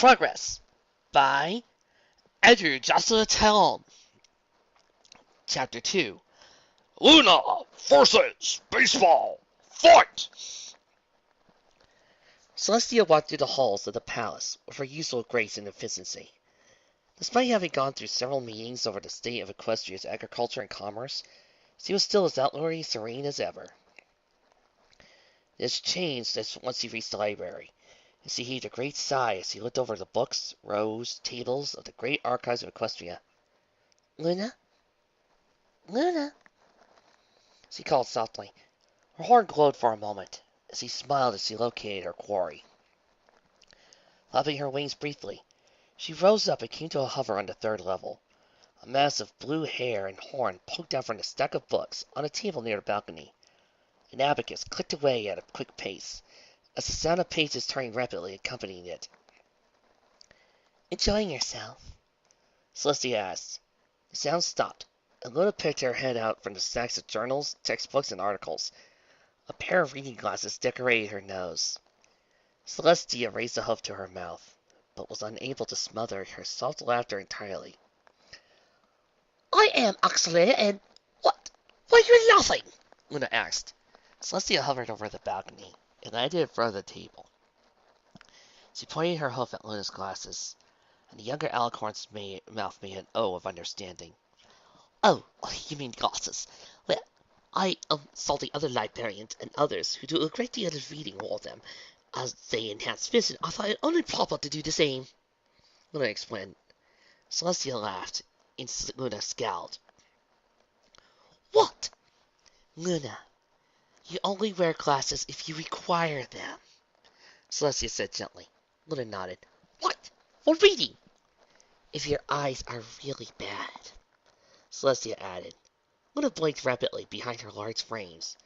Progress by Andrew Joshua Town. Chapter 2 Luna versus Baseball Fight! Celestia walked through the halls of the palace with her usual grace and efficiency. Despite having gone through several meetings over the state of Equestria's agriculture and commerce, she was still as outwardly serene as ever. This changed once she reached the library, and she heaved a great sigh as she looked over the books, rows, tables of the great archives of Equestria. "Luna? Luna?" she called softly. Her horn glowed for a moment, as she smiled as she located her quarry. Flapping her wings briefly, she rose up and came to a hover on the third level. A mass of blue hair and horn poked out from the stack of books on a table near the balcony. An abacus clicked away at a quick pace, as the sound of pages turning rapidly accompanied it. "Enjoying yourself?" Celestia asked. The sound stopped, and Luna picked her head out from the stacks of journals, textbooks, and articles. A pair of reading glasses decorated her nose. Celestia raised a hoof to her mouth, but was unable to smother her soft laughter entirely. "I am actually, and what? Why are you laughing?" Luna asked. Celestia hovered over the balcony and landed in front of the table. She pointed her hoof at Luna's glasses, and the younger Alicorn's mouth made an O of understanding. "Oh, you mean glasses. Well, I saw the other librarians and others who do a great deal of reading wore them, as they enhance vision. I thought it only proper to do the same," Luna explained. Celestia laughed, and Luna scowled. "What?" "Luna, you only wear glasses if you require them," Celestia said gently. Luna nodded. "What? For reading?" "If your eyes are really bad," Celestia added. Luna blinked rapidly behind her large frames.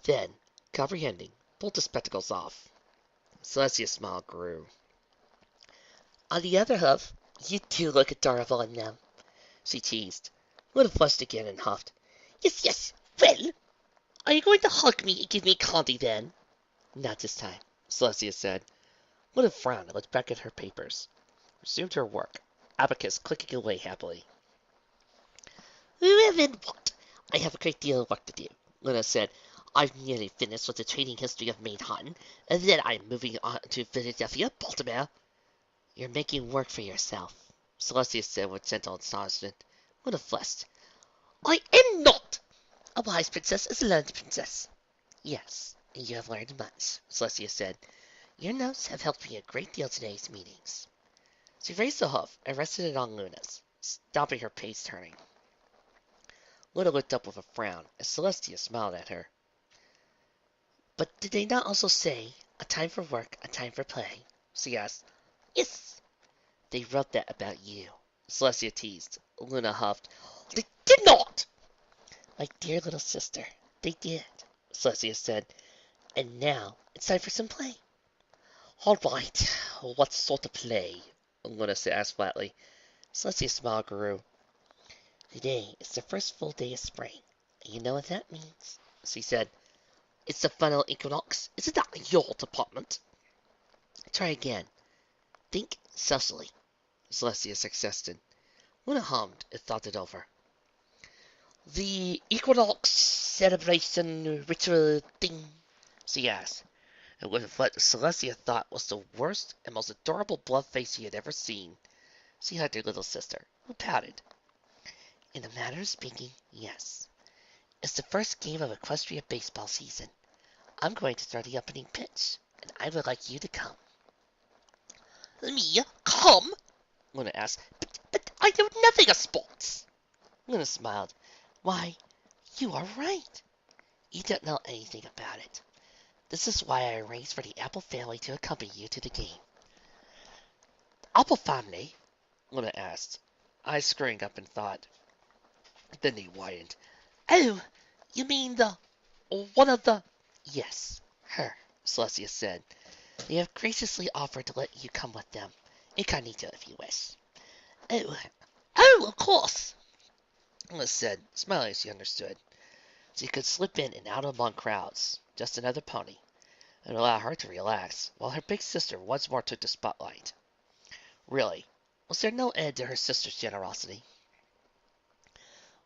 Then, comprehending, pulled the spectacles off. Celestia's smile grew. "On the other hand, you do look adorable in them," she teased. Luna flushed again and huffed. "Yes, yes. Well, are you going to hug me and give me candy then?" "Not this time," Celestia said. Luna frowned and looked back at her papers. Resumed her work, abacus clicking away happily. "Well, then what? I have a great deal of work to do," Luna said. "I've nearly finished with the trading history of Manhattan, and then I'm moving on to Philadelphia, Baltimore." "You're making work for yourself," Celestia said with gentle astonishment. Luna flushed. "I am not! A wise princess is a learned princess." "Yes, and you have learned much," Celestia said. "Your notes have helped me a great deal today's meetings." She raised the hoof and rested it on Luna's, stopping her pace turning. Luna looked up with a frown as Celestia smiled at her. "But did they not also say, a time for work, a time for play?" she asked. "Yes." "They wrote that about you," Celestia teased. Luna huffed. "They did not!" "My dear little sister, they did," Celestia said. "And now it's time for some play." "All right. What sort of play?" Luna asked flatly. Celestia's smile grew. "Today is the first full day of spring, and you know what that means," she said. "It's the final equinox. Isn't that your department?" "Try again. Think socially," Celestia suggested. Luna hummed and thought it over. "The equinox celebration ritual thing?" she asked, and with what Celestia thought was the worst and most adorable bluff face she had ever seen, she hugged her little sister, who pouted. "In a manner of speaking, yes. It's the first game of Equestria baseball season. I'm going to throw the opening pitch, and I would like you to come." "Me come?" Luna asked. But I know nothing of sports." Luna smiled. "Why, you are right. You don't know anything about it. This is why I arranged for the Apple family to accompany you to the game." "Apple family?" Luna asked, eyes screwing up in thought. Then they widened. "Oh, you mean one of the—" "Yes, her," Celestia said. "They have graciously offered to let you come with them, incognito if you wish." "Oh, of course," Luna said, smiling as she understood. She could slip in and out among crowds, just another pony, and allow her to relax, while her big sister once more took the spotlight. Really, was there no end to her sister's generosity?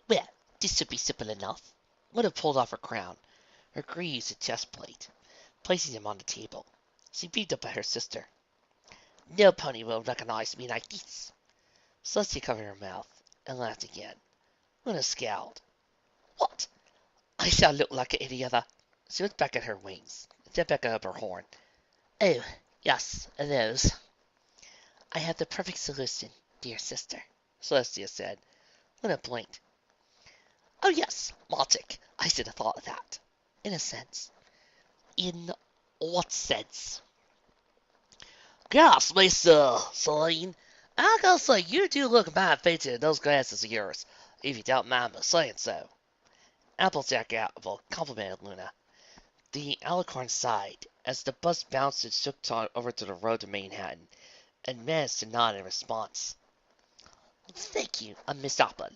Well, this should be simple enough. Luna pulled off her crown, her greaves and chest plate, placing them on the table. She beamed up at her sister. No pony will recognize me like this. Celestia covered her mouth and laughed again. Luna scowled. What? I shall look like any other. She looked back at her wings, then back up her horn. Oh, yes, those. I have the perfect solution, dear sister, Celestia said. Luna blinked. Oh yes, logic. I should have thought of that. In a sense. In what sense? Gosh, Miss Celine, I gotta say you do look mighty fancy in those glasses of yours, if you don't mind me saying so. Applejack Apple complimented Luna. The alicorn sighed as the bus bounced and shook over to the road to Manhattan, and managed to nod in response. Thank you, Miss Apple,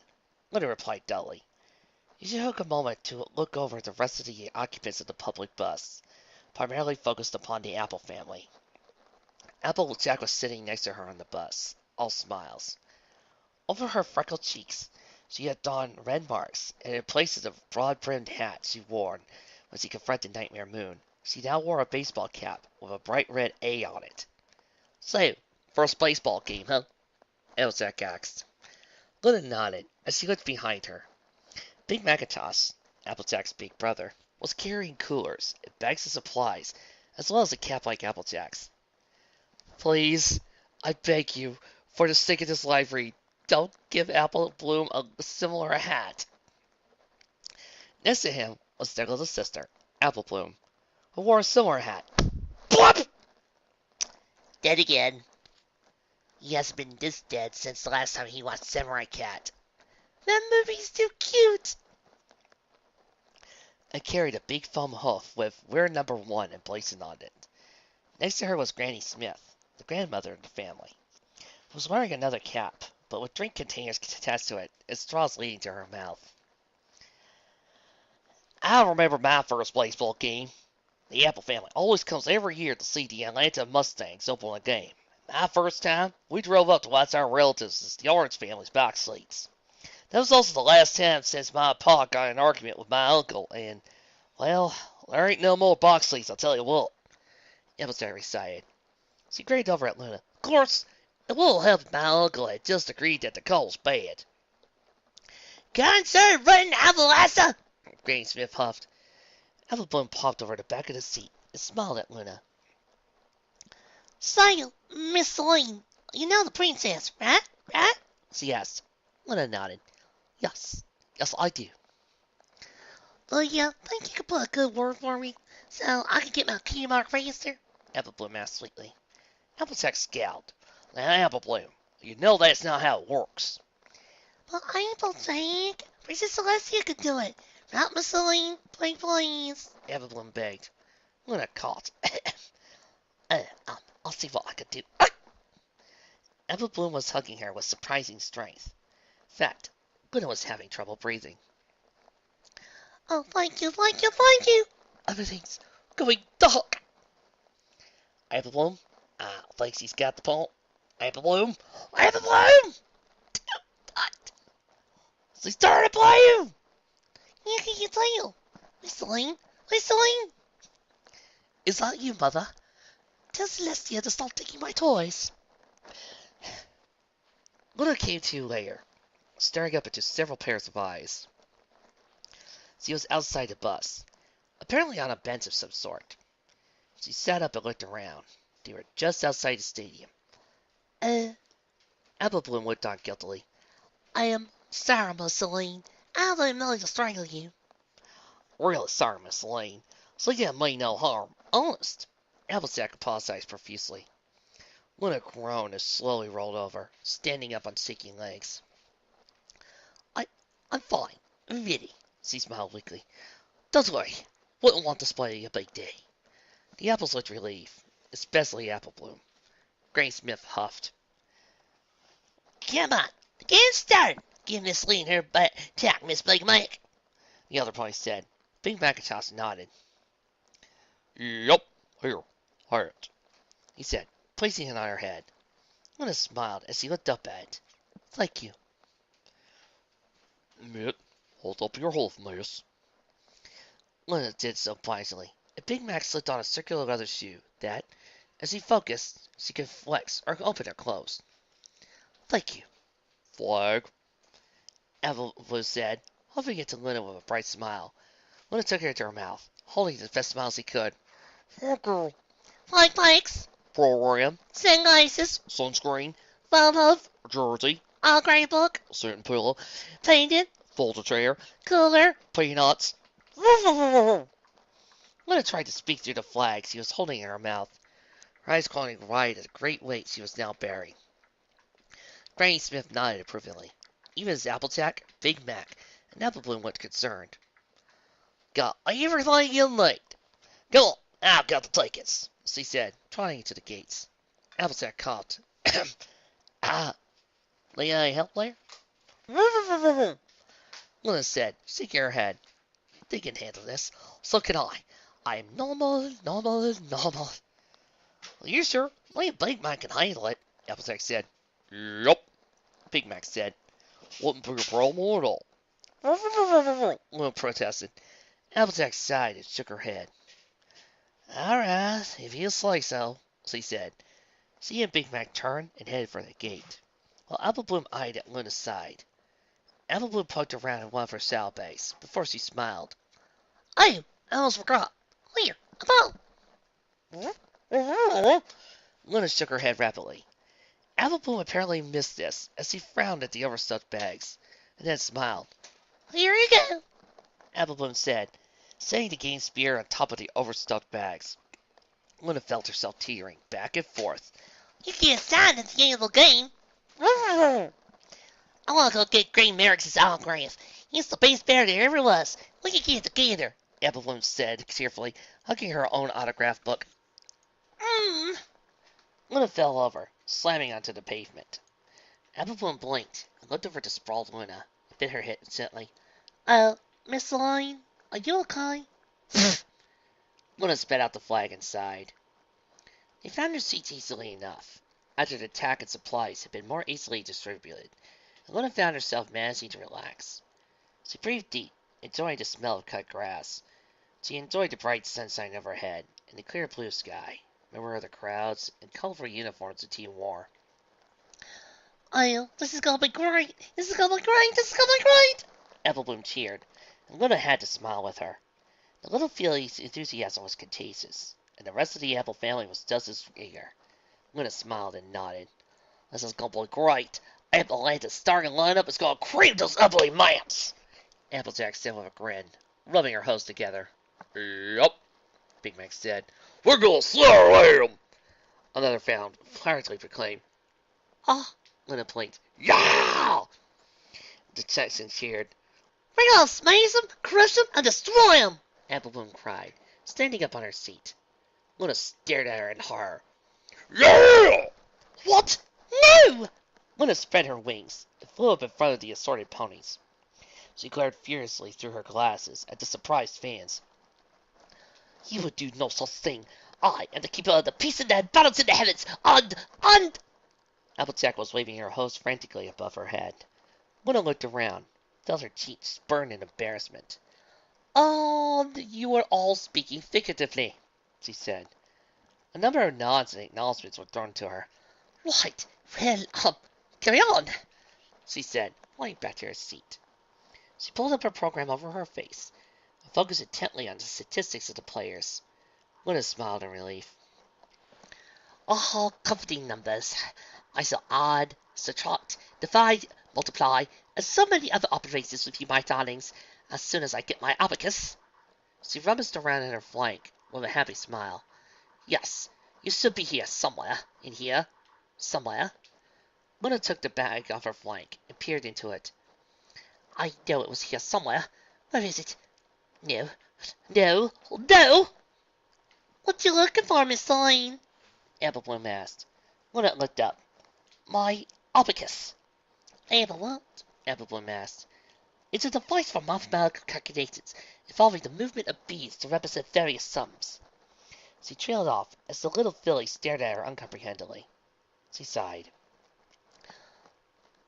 Luna replied dully. She took a moment to look over the rest of the occupants of the public bus, primarily focused upon the Apple family. Applejack was sitting next to her on the bus, all smiles. Over her freckled cheeks, she had drawn red marks, and in place of the broad-brimmed hat she wore when she confronted Nightmare Moon, she now wore a baseball cap with a bright red A on it. So, first baseball game, huh? Applejack asked. Luna nodded as she looked behind her. Big Macintosh, Applejack's big brother, was carrying coolers and bags of supplies, as well as a cap like Applejack's. Please, I beg you, for the sake of this library, don't give Apple Bloom a similar hat. Next to him was their little sister, Apple Bloom, who wore a similar hat. Plop! Dead again. He hasn't been this dead since the last time he watched Samurai Cat. That movie's too cute! And carried a big foam hoof with "We're number one" emblazoned on it. Next to her was Granny Smith, the grandmother of the family, who was wearing another cap, but with drink containers attached to it and straws leading to her mouth. I remember my first baseball game. The Apple family always comes every year to see the Atlanta Mustangs open a game. My first time, we drove up to watch our relatives as the Orange family's box seats. That was also the last time since my pa got in an argument with my uncle, and, well, there ain't no more box seats, I'll tell you what. Applejack recited. She grinned over at Luna. Of course, it will help if my uncle had just agreed that the call was bad. Concert running, Appalachia! Granny Smith huffed. Apple Bloom popped over the back of the seat and smiled at Luna. Say, Miss Celine, you know the princess, right? Right? She asked. Luna nodded. Yes, I do. Well, yeah, think you could put a good word for me so I can get my key mark faster? Apple Bloom asked sweetly. Applejack scowled. Now, Apple Bloom, you know that's not how it works. But Applejack, Princess Celestia could do it. Not Miss Celine, please. Apple Bloom begged. Luna coughed. I'll see what I can do. Apple Bloom was hugging her with surprising strength. In fact, Luna was having trouble breathing. Oh, thank you. Everything's going dark. Apple Bloom, I think she's got the point. Apple Bloom! She's starting to bloom! Yeah, can you tell? Miss Celine? Is that you, Mother? Tell Celestia to stop taking my toys. Luna came to later, staring up into several pairs of eyes. She was outside the bus, apparently on a bench of some sort. She sat up and looked around. They were just outside the stadium. Apple Bloom looked on guiltily. I am sorry, Miss Celine. I didn't mean to strangle you. Really sorry, Miss Celine. She didn't mean no harm. Honest. Applejack apologized profusely. Luna groaned and slowly rolled over, standing up on shaking legs. I'm fine. Really. She smiled weakly. Don't worry. Wouldn't want to spoil your big day. The apples looked relieved, especially Apple Bloom. Granny Smith huffed. Come on. The game's started. Give Miss Celine her butt tack, Miss Big Mike. The other pony said. Big Macintosh nodded. Yup. Here. It, he said, placing it on her head. Luna smiled as he looked up at it. Thank you. Mitt, hold up your hoof, miss. Luna did so wisely. And Big Mac slipped on a circular leather shoe that, as he focused, she could flex or open or close. Thank you, Flag. Evelyn said, hovering it to Luna with a bright smile. Luna took her to her mouth, holding it as best smile as he could. Fucker. Flag Pikes, Program. sunglasses, Sunscreen. Volvo, Jersey. all grey book, Certain pillow. painted, Folded chair. cooler. Peanuts. Luna tried to speak through the flag she was holding in her mouth, her eyes glowing wide at the great weight she was now bearing. Granny Smith nodded approvingly. Even as Applejack, Big Mac, and Apple Bloom looked concerned. Got everything you need. Go on, I've got the tickets, she said, trotting to the gates. Applejack coughed. Need any help there? Luna said, shaking her head. They can handle this. So can I. I am normal. You sure? Only Big Mac can handle it, Applejack said. Yup. Big Mac said. Wouldn't be a problem at all. Luna protested. Applejack sighed and shook her head. All right, if you say so, she said. She and Big Mac turned and headed for the gate, while Apple Bloom eyed at Luna's side. Apple Bloom poked around in one of her saddlebags before she smiled. I almost forgot. Here, come on. Luna shook her head rapidly. Apple Bloom apparently missed this as he frowned at the overstuffed bags, and then smiled. Here you go, Apple Bloom said, setting the game spear on top of the overstuffed bags. Luna felt herself teetering back and forth. You can't stand at the end of the game. I want to go get Gray Merrick's autograph. He's the best bear there ever was. We can get together, Apple Bloom said cheerfully, hugging her own autograph book. Luna fell over, slamming onto the pavement. Apple Bloom blinked and looked over to sprawled Luna and bit her head gently. Miss Line, are you okay? Luna spat out the flag and sighed. They found their seats easily enough, after the attack and supplies had been more easily distributed, and Luna found herself managing to relax. She breathed deep, enjoying the smell of cut grass. She enjoyed the bright sunshine overhead and the clear blue sky, remember of the crowds and colorful uniforms the team wore. Oh, this is gonna be great! This is gonna be great! This is gonna be great! Apple Bloom cheered, and Luna had to smile with her. The little field's enthusiasm was contagious, and the rest of the Apple family was just as eager. Luna smiled and nodded. This is gonna be great! Apple's starting lineup is gonna cream those ugly mans! Applejack said with a grin, rubbing her hose together. Yup. Big Mac said. We're gonna slaughter him. Another found fiercely proclaimed. Ah, Luna blinked. Yeah! The Texan cheered. We're gonna smash him, crush him, and destroy him! Apple Bloom cried, standing up on her seat. Luna stared at her in horror. Yeah! What? No! Luna spread her wings and flew up in front of the assorted ponies. She glared furiously through her glasses at the surprised fans. You would do no such thing. I am the keeper of the peace that battles in the heavens, and... Applejack was waving her hose frantically above her head. Luna looked around, felt her cheeks burn in embarrassment. Oh, you are all speaking figuratively, she said. A number of nods and acknowledgments were thrown to her. Right, well, carry on, she said, lying back to her seat. She pulled up her program over her face and focused intently on the statistics of the players. Luna smiled in relief. Oh, comforting numbers. I shall add, subtract, divide, multiply, and so many other operations with you, my darlings, as soon as I get my abacus. She rummaged around in her flank with a happy smile. Yes, you should be here somewhere, in here, somewhere. Luna took the bag off her flank and peered into it. I know it was here somewhere. Where is it? No, no, no! What you looking for, Miss Line? Apple Bloom asked. Luna looked up. My abacus. Apple what? Apple Bloom asked. It's a device for mathematical calculations involving the movement of beads to represent various sums. She trailed off as the little filly stared at her uncomprehendingly. She sighed.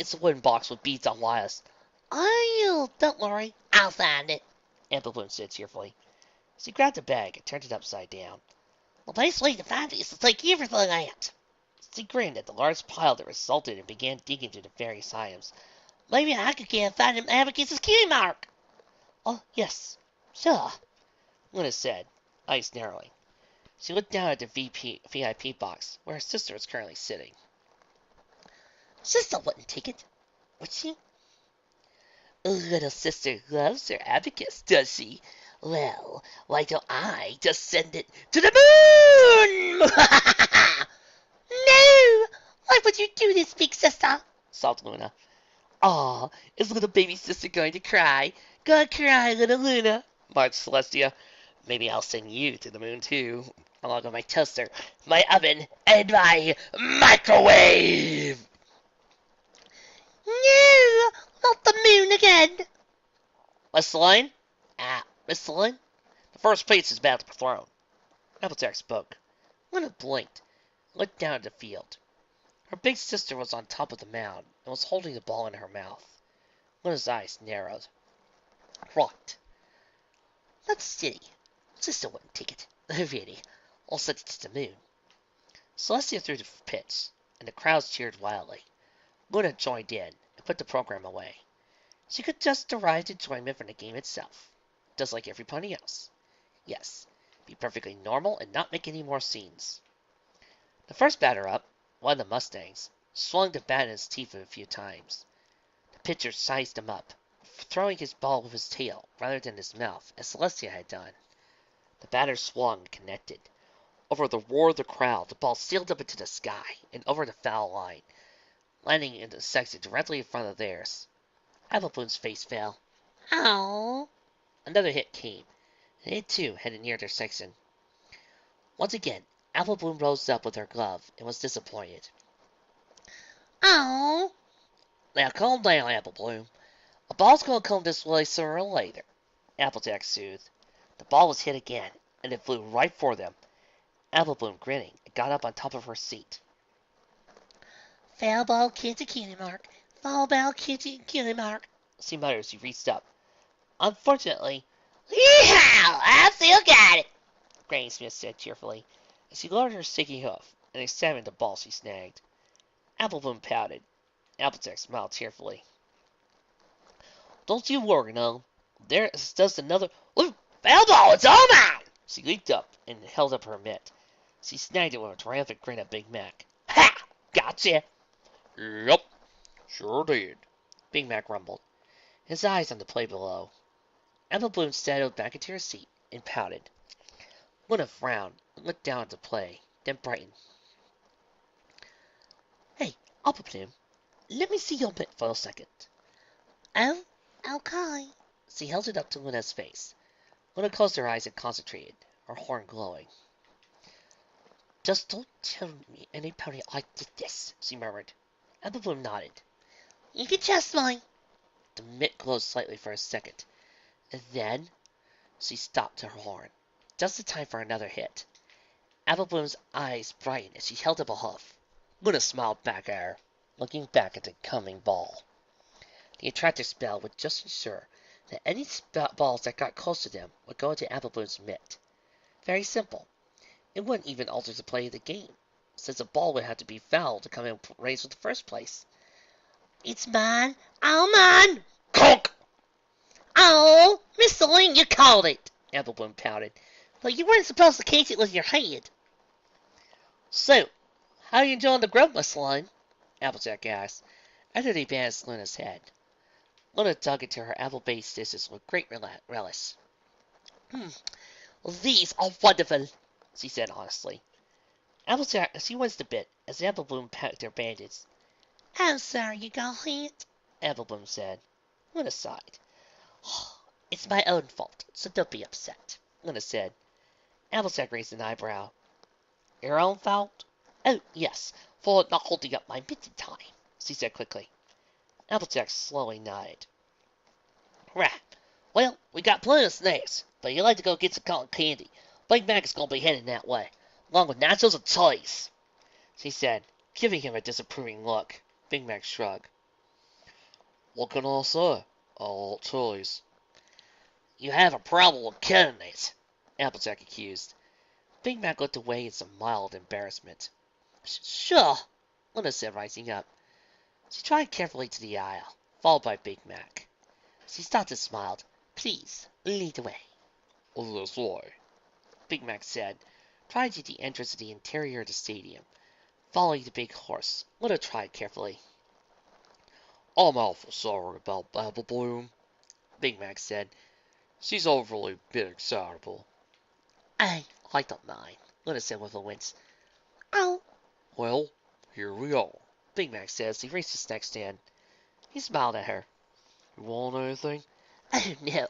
It's a wooden box with beads on wires. Oh, don't worry. I'll find it, Apple Bloom said cheerfully. She grabbed a bag and turned it upside down. The best way to find it is to take everything out. She grinned at the large pile that resulted and began digging through the various items. Maybe I could find him Abacus's cutie mark. Oh, yes, sure, Luna said, eyes narrowing. She looked down at the VIP box, where her sister was currently sitting. Sister wouldn't take it, would she? Little sister loves her abacus, does she? Well, why don't I just send it to the moon? No! Why would you do this, big sister? Sobbed Luna. Aw, is little baby sister going to cry? Go cry, little Luna, barked Celestia. Maybe I'll send you to the moon, too, along with my toaster, my oven, and my microwave! No, not the moon again. Miss Celine? Miss Celine? The first piece is about to be thrown. Applejack spoke. Luna blinked and looked down at the field. Her big sister was on top of the mound and was holding the ball in her mouth. Luna's eyes narrowed. Right. That's silly. Sister wouldn't take it. Really. I'll send it to the moon. Celestia threw the pitch, and the crowds cheered wildly. Luna joined in and put the program away. She could just derive enjoyment from the game itself, just like everybody else. Yes, be perfectly normal and not make any more scenes. The first batter up, one of the Mustangs, swung the bat in his teeth a few times. The pitcher sized him up, throwing his ball with his tail rather than his mouth, as Celestia had done. The batter swung and connected. Over the roar of the crowd, the ball sailed up into the sky and over the foul line, landing in the section directly in front of theirs. Apple Bloom's face fell. Oh! Another hit came, and it too headed near their section. Once again, Apple Bloom rose up with her glove and was disappointed. Oh! Now calm down, Apple Bloom. A ball's gonna come this way sooner or later, Applejack soothed. The ball was hit again, and it flew right for them. Apple Bloom, grinning, got up on top of her seat. Foul ball, cutie mark. Foul ball, cutie mark, she muttered as she reached up. Unfortunately, yeehaw! I still got it, Granny Smith said cheerfully, as she lowered her sticky hoof and examined the ball she snagged. Apple Bloom pouted. Applejack smiled tearfully. Don't you worry, no. There's just another... Ooh, foul ball, it's all mine! She leaped up and held up her mitt. She snagged it with a triumphant grin at Big Mac. Ha! Gotcha! Yup, sure did, Big Mac rumbled, his eyes on the play below. Apple Bloom settled back into her seat and pouted. Luna frowned and looked down at the play, then brightened. Hey, Apple Bloom, let me see your mitt for a second. Oh, okay. She held it up to Luna's face. Luna closed her eyes and concentrated, her horn glowing. Just don't tell me anybody I did this, she murmured. Apple Bloom nodded. You can trust me. The mitt glowed slightly for a second, and then she stopped her horn, just in time for another hit. Apple Bloom's eyes brightened as she held up a hoof. Luna smiled back at her, looking back at the coming ball. The attractive spell would just ensure that any balls that got close to them would go into Apple Bloom's mitt. Very simple. It wouldn't even alter the play of the game, since a ball would have to be fouled to come in range with the first place. It's mine. All mine. Conk! Oh, Miss Celine, you called it, Apple Bloom pouted. But you weren't supposed to catch it with your hand. So, how are you enjoying the grub, Miss Celine? Applejack asked, after they bandaged Luna's head. Luna dug into her apple-based dishes with great relish. These are wonderful, she said honestly. Applejack, she winced a bit as Apple Bloom packed her bandage. I'm sorry you got hit, Apple Bloom said. Luna sighed. It's my own fault, so don't be upset, Luna said. Applejack raised an eyebrow. Your own fault? Oh, yes, for not holding up my mitt in time, she said quickly. Applejack slowly nodded. Right. Well, we got plenty of snacks, but you like to go get some cotton candy. Big Mac is going to be heading that way, along with nachos and cheese, she said, giving him a disapproving look. Big Mac shrugged. What can I say? All toys. You have a problem with candidates, Applejack accused. Big Mac looked away in some mild embarrassment. Sure, Luna said, rising up. She tried carefully to the aisle, followed by Big Mac. She stopped and smiled. Please, lead the way, This way. Big Mac said, trying to the entrance of the interior of the stadium. Following the big horse, Luna tried carefully. I'm awful sorry about Apple Bloom, Big Mac said. she's overly bit excitable. I don't mind, Luna said with a wince. Oh, Well, here we are. Big Mac said as he reached the snack stand. He smiled at her. You want anything? Oh, no,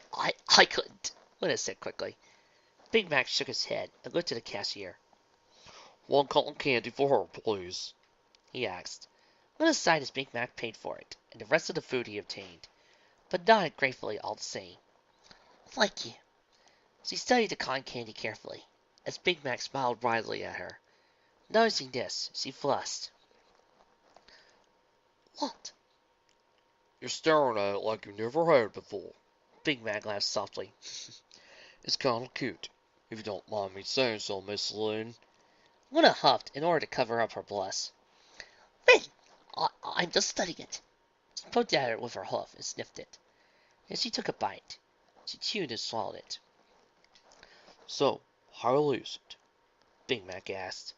I couldn't, Luna said quickly. Big Mac shook his head and looked at the cashier. One cotton candy for her, please. He asked. Luna sighed as Big Mac paid for it, and the rest of the food he obtained, but nodded gratefully all the same. Thank you. She studied the cotton candy carefully, as Big Mac smiled wryly at her. Noticing this, she flushed. What? You're staring at it like you never had before. Big Mac laughed softly. It's kinda cute, if you don't mind me saying so, Miss Lynn. Luna huffed in order to cover up her blush. Then, I'm just studying it. She poked at it with her hoof and sniffed it. Then she took a bite. She chewed and swallowed it. So, how is it? Big Mac asked.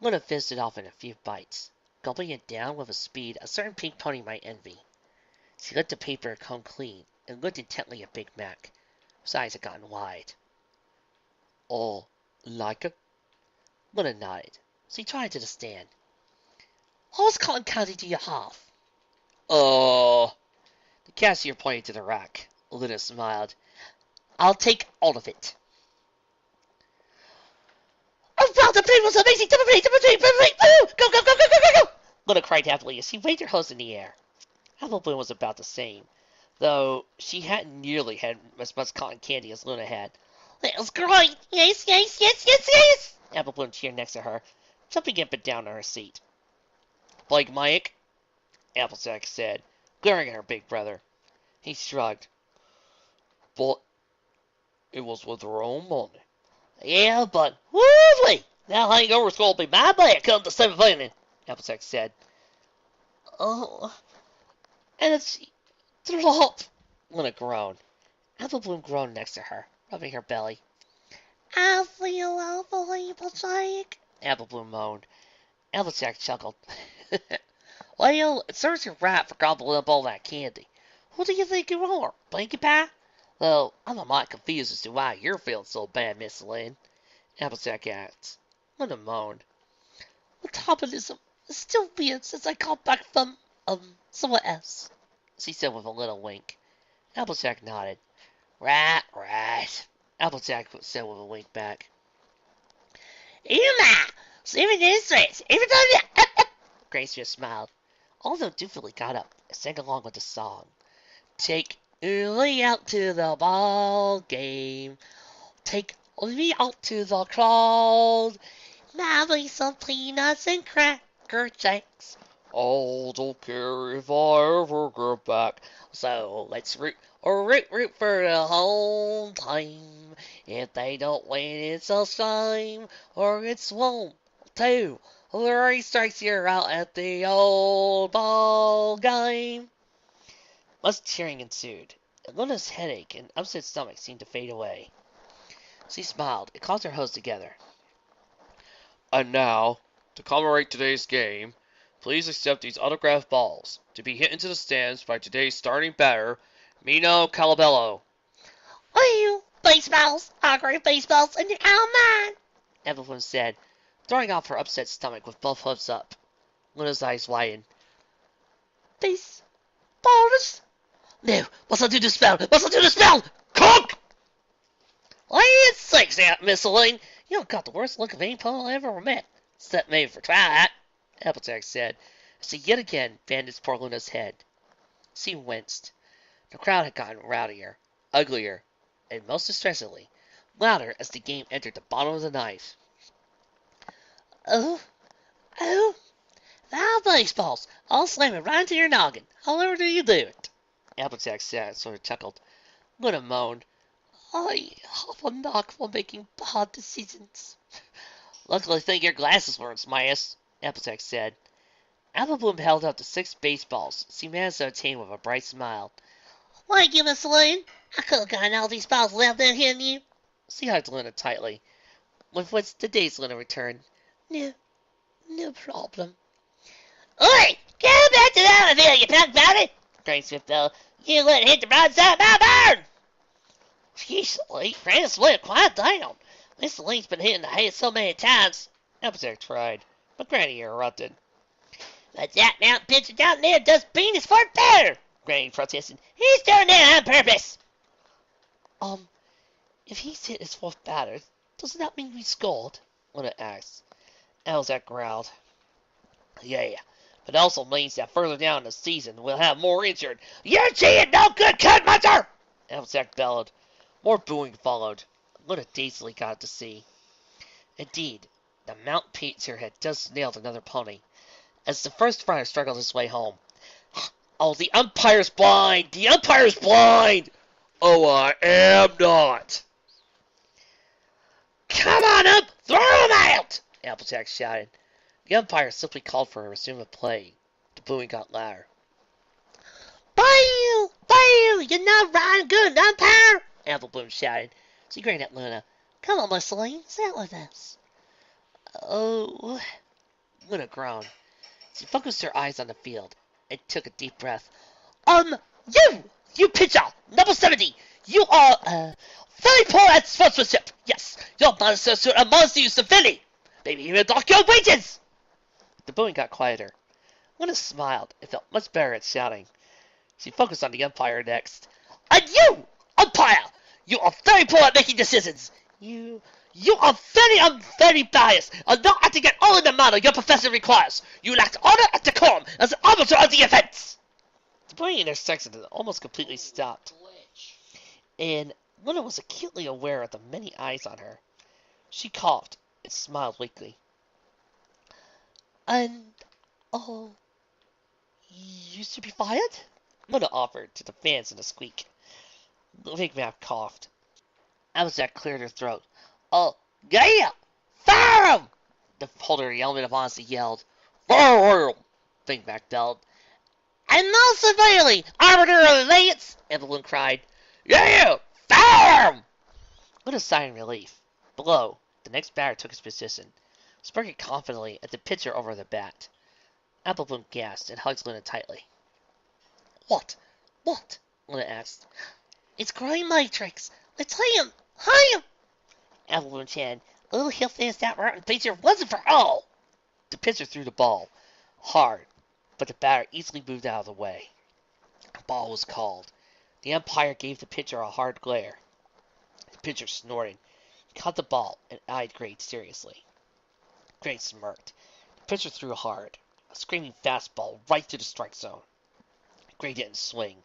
Luna finished it off in a few bites, gulping it down with a speed a certain pink pony might envy. She let the paper come clean and looked intently at Big Mac. His eyes had gotten wide. Oh, like it? Luna nodded. She tried to the stand. How much cotton candy do you have? The cashier pointed to the rack. Luna smiled. I'll take all of it. Oh, wow, the plane was amazing! Go, go, go, go, go, go, go! Luna cried happily as she waved her hose in the air. Apple Bloom was about the same, though she hadn't nearly had as much cotton candy as Luna had. That was great! Yes, yes, yes, yes, yes! Apple Bloom cheered next to her, jumping up and down on her seat. Blake Mike, Applejack said, glaring at her big brother. He shrugged. But it was with her own money. Yeah, but woo-wee! That hangover's gonna be my bad come the 7th inning, Applejack said. Oh, and it's drop, Luna groaned. Apple Bloom groaned next to her, rubbing her belly. I feel awful, Applejack, Apple Bloom moaned. Applejack chuckled. Well, it serves you right for gobbling up all that candy. Who do you think you are, Blanky Pie? Though I'm a mite confused as to why you're feeling so bad, Miss Lynn. Applejack asked. Luna moaned. Metabolism is still weird since I got back from, somewhere else, she said with a little wink. Applejack nodded. Right, right, Applejack said with a wink back. Uma! Even this race, even though Grace just smiled. Although Doofily got up and sang along with the song. Take me out to the ball game. Take me out to the crowd. Maybe some peanuts and cracker jacks. Oh, don't care if I ever get back. So let's root for the home team. If they don't win, it's a shame. Or it's 1, 2, 3 strikes, you're out at the old ball game. Much cheering ensued, and Luna's headache and upset stomach seemed to fade away. She smiled and called her hose together. And now, to commemorate today's game, please accept these autographed balls to be hit into the stands by today's starting batter, Mino Calabello. Oh, baseballs, autographed baseballs, and they're all mine, Evelyn said, throwing off her upset stomach with both hooves up. Luna's eyes widened. Baseballs? No, must I do the spell? Must I do the spell? Cook! Land sakes out, Miss Elaine. You don't got the worst look of any pole I ever met. Except maybe for Twilight, Applejack said, as he yet again bandaged poor Luna's head. She winced. The crowd had gotten rowdier, uglier, and most distressingly, louder as the game entered the bottom of the ninth. Oh, Now baseballs. I'll slam it right into your noggin. However do you do it? Applejack sort of chuckled. Luna moaned. I have a knack for making bad decisions. Luckily, I think your glasses weren't smashed, Applejack said. Applebloom held out the 6 baseballs she managed to obtain with a bright smile. Thank you, Miss Lane. I could have gotten all these balls without them hitting you. She hugged Luna tightly, with which the dazed Luna returned. No problem. Oi! Get back to the automobile, you punk body! Cried Swiftbell. You let it hit the broadside of my barn! Jeez, Lee, Francis, Lee, quiet down. Mr. Lee's been hitting the hay so many times. Applejack tried, but Granny interrupted. But that mountain pitcher down there does penis fart better, Granny protested. He's doing that on purpose. If he's hit his 4th batter, doesn't that mean we scored? Luna asked. Applejack growled. Yeah, but it also means that further down the season we'll have more injured. You're cheating, no good cut, Munter! Applejack bellowed. More booing followed. Luna dazedly got to see. Indeed, the mountain pitcher had just nailed another pony. As the first runner struggled his way home. Oh, the umpire's blind! The umpire's blind! Oh, I am not. Come on up! Throw him out! Applejack shouted. The umpire simply called for a resume of play. The booing got louder. Boo! Boo! You're not riding good, umpire! Applebloom shouted. She grinned at Luna. Come on, Miss Lane, sit with us. Oh, Luna groaned. She focused her eyes on the field and took a deep breath. You pitcher, number 70, you are, very poor at sportsmanship. Yes, you're not associate amongst you severely. Maybe even dock your wages. The booing got quieter. Luna smiled and felt much better at shouting. She focused on the umpire next. And you, umpire, you are very poor at making decisions. You are very biased and not acting at all in the manner your profession requires. You lack honor and decorum as an arbiter of the offense. The booing intersection had almost completely stopped, and Luna was acutely aware of the many eyes on her. She coughed and smiled weakly. And, you should be fired? Luna offered to the fans in a squeak. The big map coughed. Applejack cleared her throat. Oh, yeah! Fire him! The holder of the element of honesty yelled. Fire him! Big Mac bellowed. And most severely, arbiter of events! Evelyn cried. Yeah! Fire him! What a sigh of relief. Below, the next batter took his position, sparking confidently at the pitcher over the bat. Applebloom gasped and hugged Luna tightly. What? Luna asked. It's growing matrix. Let's him! Applebloom chanted. Little he'll finish that rotten pitcher wasn't for all. The pitcher threw the ball hard, but the batter easily moved out of the way. The ball was called. The umpire gave the pitcher a hard glare. The pitcher snorted. He caught the ball and eyed Gray seriously. Gray smirked. The pitcher threw hard, a screaming fastball right to the strike zone. Gray didn't swing,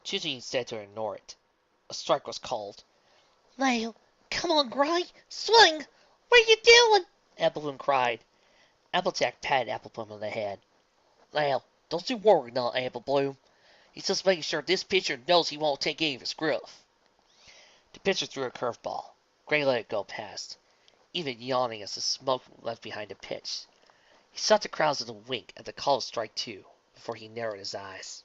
choosing instead to ignore it. A strike was called. Now, come on, Gray, swing! What are you doing? Applebloom cried. Applejack patted Applebloom on the head. Now, don't you worry now, Applebloom. He's just making sure this pitcher knows he won't take any of his gruff. The pitcher threw a curveball. Gray let it go past, even yawning as the smoke left behind the pitch. He shot the crowds with a wink at the call of strike 2 before he narrowed his eyes.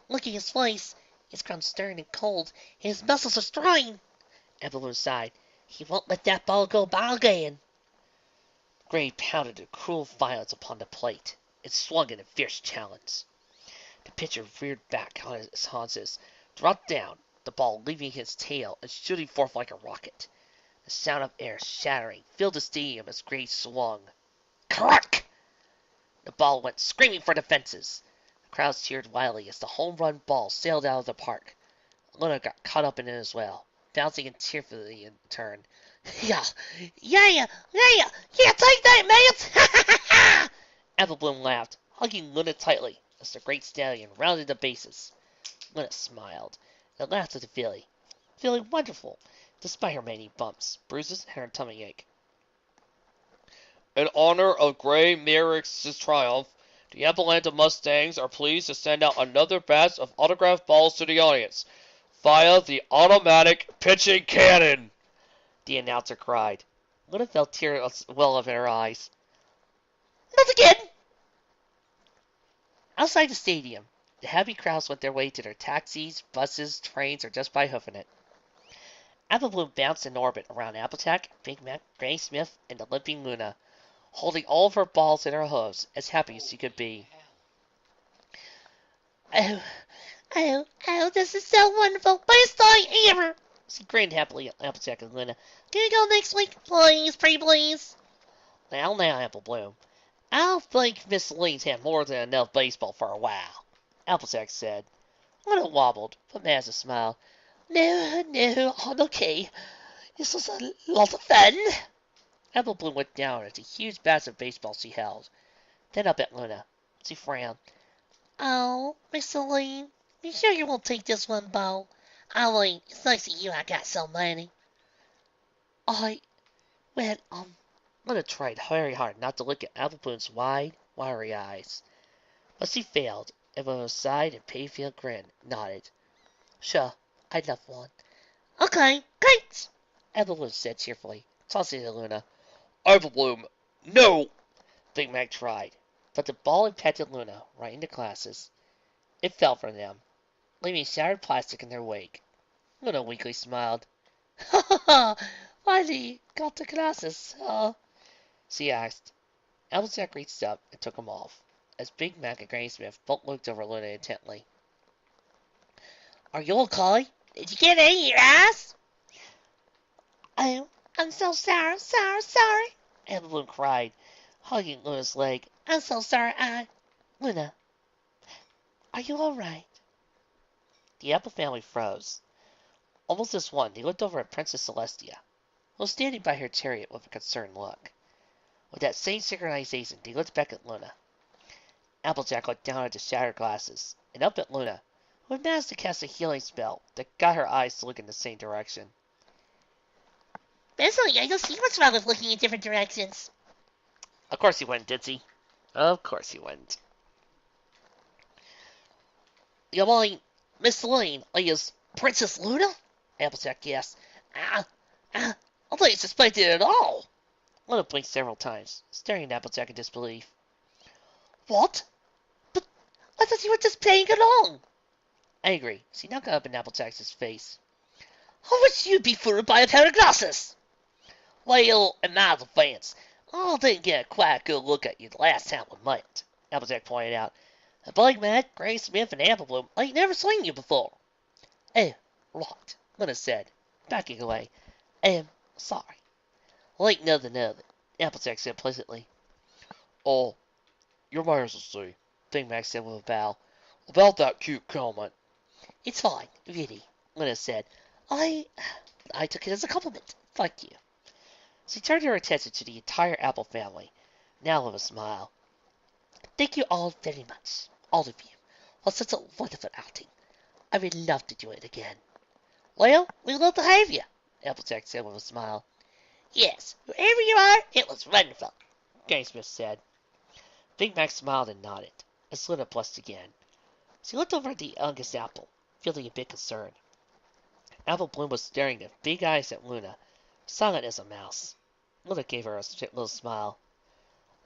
Look at his face. It's grown stern and cold, and his muscles are strained. Evelyn sighed. He won't let that ball go by again. Gray pounded with cruel violence upon the plate and swung in a fierce challenge. The pitcher reared back on his haunches, dropped down, the ball leaving his tail and shooting forth like a rocket. The sound of air shattering filled the stadium as Gray swung. Crack! The ball went screaming for the fences. The crowds cheered wildly as the home run ball sailed out of the park. Luna got caught up in it as well, bouncing and tearfully in turn. Yeah, take that, man! Ha ha ha ha! Applebloom laughed, hugging Luna tightly as the great stallion rounded the bases. Luna smiled and laughed at the filly, feeling wonderful despite her many bumps, bruises, and her tummy ache. In honor of Gray Merrick's triumph, the Atlanta Mustangs are pleased to send out another batch of autographed balls to the audience via the automatic pitching cannon, the announcer cried. Luna felt tears well up in her eyes. Not again! Outside the stadium, the happy crowds went their way to their taxis, buses, trains, or just by hoofing it. Apple Bloom bounced in orbit around Applejack, Big Mac, Granny Smith, and the limping Luna, holding all of her balls in her hooves, as happy as she could be. Oh, oh, this is so wonderful. Best time ever. She grinned happily at Applejack and Luna. Can we go next week? Please, pretty please. Now, Apple Bloom. I think Miss Lee's had more than enough baseball for a while, Applejack said. Luna wobbled, but managed to smile. No, I'm okay. This was a lot of fun. Apple Bloom looked down at the huge bats of baseball she held, then up at Luna. She frowned. Oh, Miss Lee, you sure you won't take this one, Bo? I mean, it's nice of you I got so many. Well, Luna tried very hard not to look at Apple Bloom's wide, wiry eyes. But she failed, and with a sighed and pain-filled grin, nodded. Sure, I'd love one. Okay, great, Apple Bloom said cheerfully, tossing it to Luna. Apple Bloom, no! Big Mac tried, but the ball impacted Luna right in the glasses. It fell from them, leaving shattered plastic in their wake. Luna weakly smiled. Ha ha ha! Finally got the glasses, she asked. Applejack reached up and took them off, as Big Mac and Granny Smith both looked over Luna intently. Are you okay? Did you get any in your eyes? Oh, I'm so sorry, sorry, Apple Bloom cried, hugging Luna's leg. I'm so sorry, Luna, are you all right? The Apple family froze. Almost as one, they looked over at Princess Celestia, who was standing by her chariot with a concerned look. With that same synchronization, they looked back at Luna. Applejack looked down at the shattered glasses, and up at Luna, who had managed to cast a healing spell that got her eyes to look in the same direction. Basically, I don't see what's wrong with looking in different directions. Of course he wouldn't, did he? Of course he wouldn't. You mean Miss Lane is Princess Luna? Applejack gasped. I didn't suspect it at all. Luna blinked several times, staring at Applejack in disbelief. What? But I thought you were just playing along. Angry, she now got up in Applejack's face. How would you be fooled by a pair of glasses? Well, in my defense, I didn't get a quite good look at you the last time we met, Applejack pointed out. A Big Mac, Granny Smith, and Apple Bloom ain't never seen you before. Oh, right, Luna said, backing away. Sorry. Like nothing of it, Applejack said pleasantly. Oh, your manners will see, Big Mac said with a bow. About that cute comment. It's fine, really, Luna said. I took it as a compliment. Thank you. She turned her attention to the entire Apple family, now with a smile. Thank you all very much, all of you, for such a wonderful outing. I would love to do it again. Well, we'd love to have you, Applejack said with a smile. Yes, wherever you are, it was wonderful, Granny Smith said. Big Mac smiled and nodded, as Luna blushed again. She looked over at the youngest Apple, feeling a bit concerned. Apple Bloom was staring with big eyes at Luna, silent as a mouse. Luna gave her a little smile.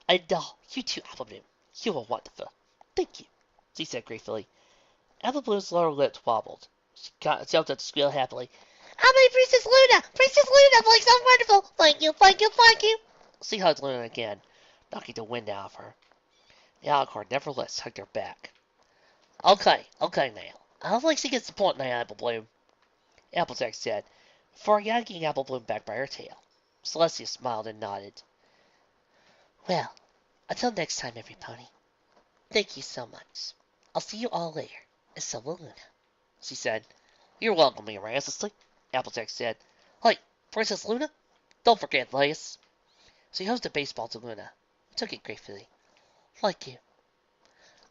And you too, Apple Bloom. You were wonderful. Thank you, she said gratefully. Apple Bloom's lower lip wobbled. She jumped up to squeal happily. I'm a Princess Luna! Princess Luna looks so wonderful! Thank you, thank you, thank you! She hugged Luna again, knocking the wind out of her. The Alicorn nevertheless hugged her back. Okay now. I don't think she gets the point now, Apple Bloom, Applejack said, before yanking Apple Bloom back by her tail. Celestia smiled and nodded. Well, until next time, everybody. Thank you so much. I'll see you all later, and so will Luna, she said. You're welcome, Your Majesty, Applejack said. Hey, Princess Luna, don't forget this. She hosed a baseball to Luna, who took it gratefully. Thank you.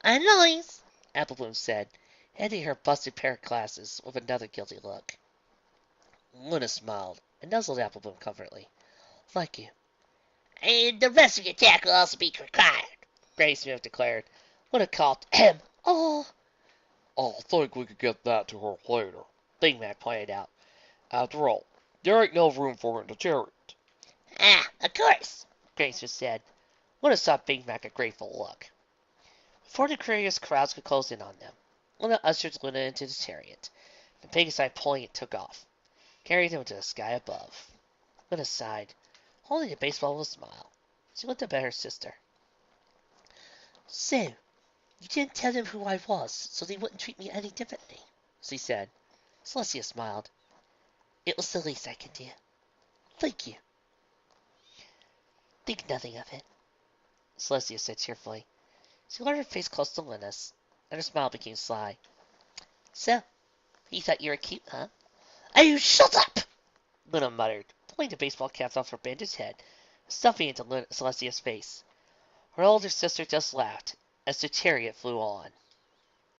And nice, Apple Bloom said, handing her busted pair of glasses with another guilty look. Luna smiled and nuzzled Apple Bloom comfortably. Thank you. And the rest of your attack will also be required, Granny Smith declared. Luna coughed. Ahem. Oh. I think we could get that to her later, Big Mac pointed out. After all, there ain't no room for her in the chariot. Ah, of course, Granny Smith said. Luna saw Big Mac a grateful look. Before the curious crowds could close in on them, Luna ushered Luna into the chariot. The pig side pulling it took off, carried him to the sky above. Luna sighed, holding the baseball with a smile. She looked up at her sister. So, you didn't tell them who I was, so they wouldn't treat me any differently, she said. Celestia smiled. It was the least I could do. Thank you. Think nothing of it, Celestia said cheerfully. She let her face close to Luna's, and her smile became sly. So, you thought you were cute, huh? Oh, shut up! Luna muttered, pulling the baseball caps off her bandaged head, stuffing it into Celestia's face. Her older sister just laughed, as the chariot flew on.